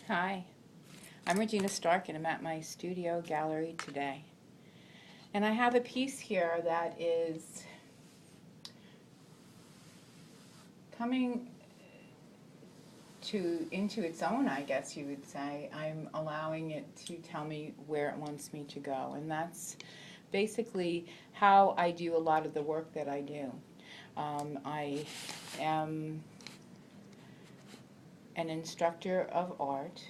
Hi, I'm Regina Stark and I'm at my studio gallery today. And I have a piece here that is coming into its own, I guess you would say. I'm allowing it to tell me where it wants me to go. And that's basically how I do a lot of the work that I do. I am an instructor of art,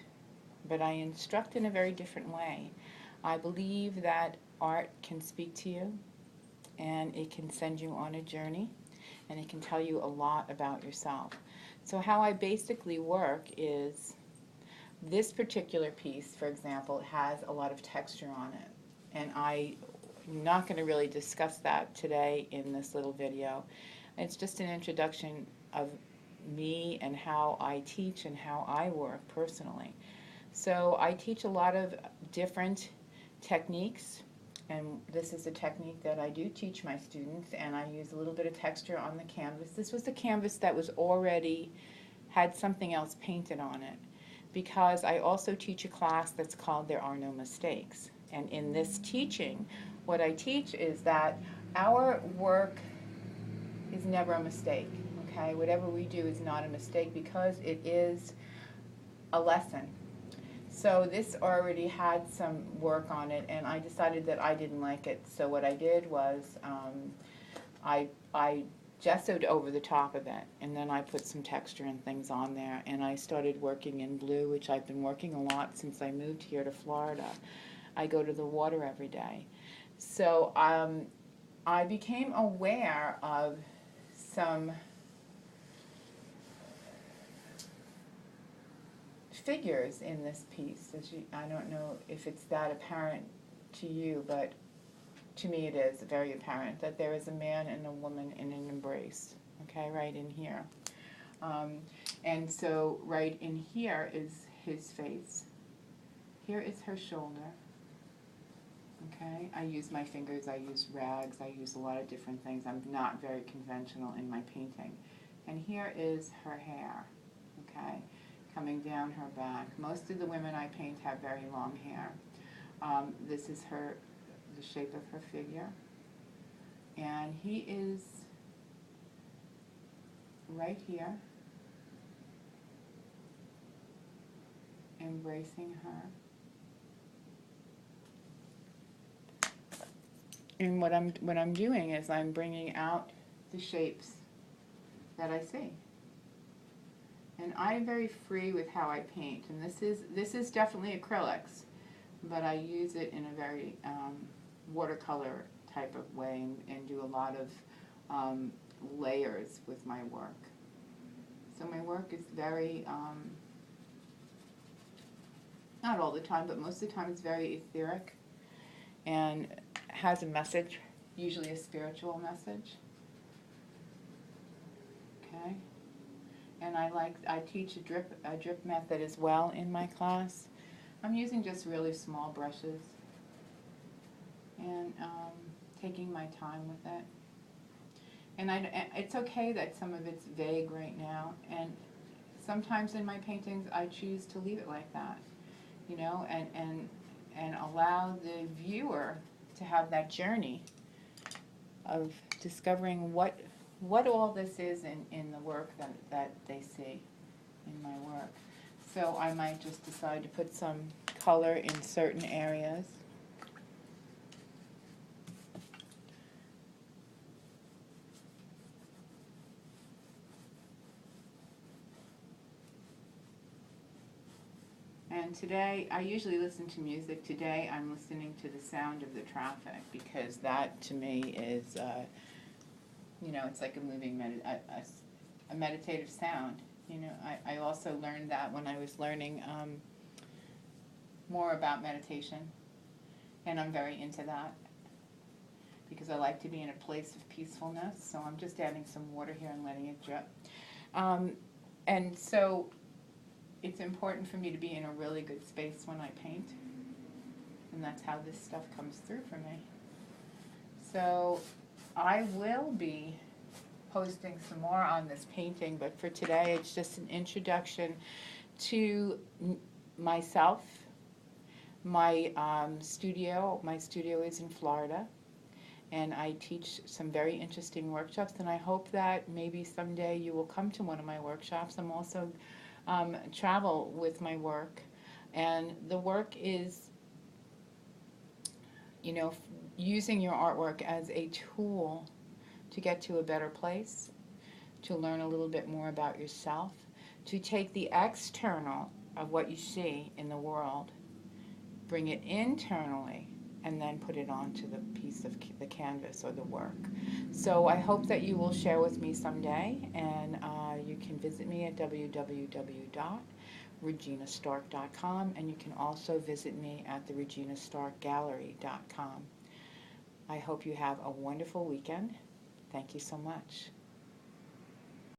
but I instruct in a very different way. I believe that art can speak to you and it can send you on a journey and it can tell you a lot about yourself. So how I basically work is this particular piece, for example, has a lot of texture on it. And I'm not going to really discuss that today in this little video. It's just an introduction of me and how I teach and how I work personally. So I teach a lot of different techniques, and this is a technique that I do teach my students, and I use a little bit of texture on the canvas. This was the canvas that was already had something else painted on it, because I also teach a class that's called There Are No Mistakes. And in this teaching, what I teach is that our work is never a mistake, okay? Whatever we do is not a mistake because it is a lesson. So this already had some work on it, and I decided that I didn't like it. So what I did was I gessoed over the top of it, and then I put some texture and things on there, and I started working in blue, which I've been working a lot since I moved here to Florida. I go to the water every day. So I became aware of some figures in this piece. I don't know if it's that apparent to you, but to me it is very apparent that there is a man and a woman in an embrace, okay, right in here. And so right in here is his face. Here is her shoulder. Okay, I use my fingers, I use rags, I use a lot of different things. I'm not very conventional in my painting. And here is her hair, okay, coming down her back. Most of the women I paint have very long hair. This is the shape of her figure. And he is right here, embracing her. And what I'm doing is I'm bringing out the shapes that I see. And I'm very free with how I paint. And this is definitely acrylics, but I use it in a very watercolor type of way and do a lot of layers with my work. So my work is very, not all the time, but most of the time it's very etheric and has a message, usually a spiritual message. Okay. And I teach a drip method as well in my class. I'm using just really small brushes and taking my time with it. And it's okay that some of it's vague right now, and sometimes in my paintings I choose to leave it like that, you know, and allow the viewer to have that journey of discovering what all this is in the work that they see in my work. So I might just decide to put some color in certain areas. And today, I usually listen to music. Today, I'm listening to the sound of the traffic because that, to me, is, you know, it's like a moving, a meditative sound. You know, I also learned that when I was learning more about meditation, and I'm very into that because I like to be in a place of peacefulness. So I'm just adding some water here and letting it drip. And so it's important for me to be in a really good space when I paint, and that's how this stuff comes through for me. So I will be posting some more on this painting, but for today it's just an introduction to myself, my studio is in Florida, and I teach some very interesting workshops, and I hope that maybe someday you will come to one of my workshops. I'm also travel with my work, and the work is, you know, using your artwork as a tool to get to a better place, to learn a little bit more about yourself, to take the external of what you see in the world, bring it internally, and then put it onto the piece of the canvas or the work. So I hope that you will share with me someday, and you can visit me at www.reginastark.com, and you can also visit me at the reginastarkgallery.com. I hope you have a wonderful weekend. Thank you so much.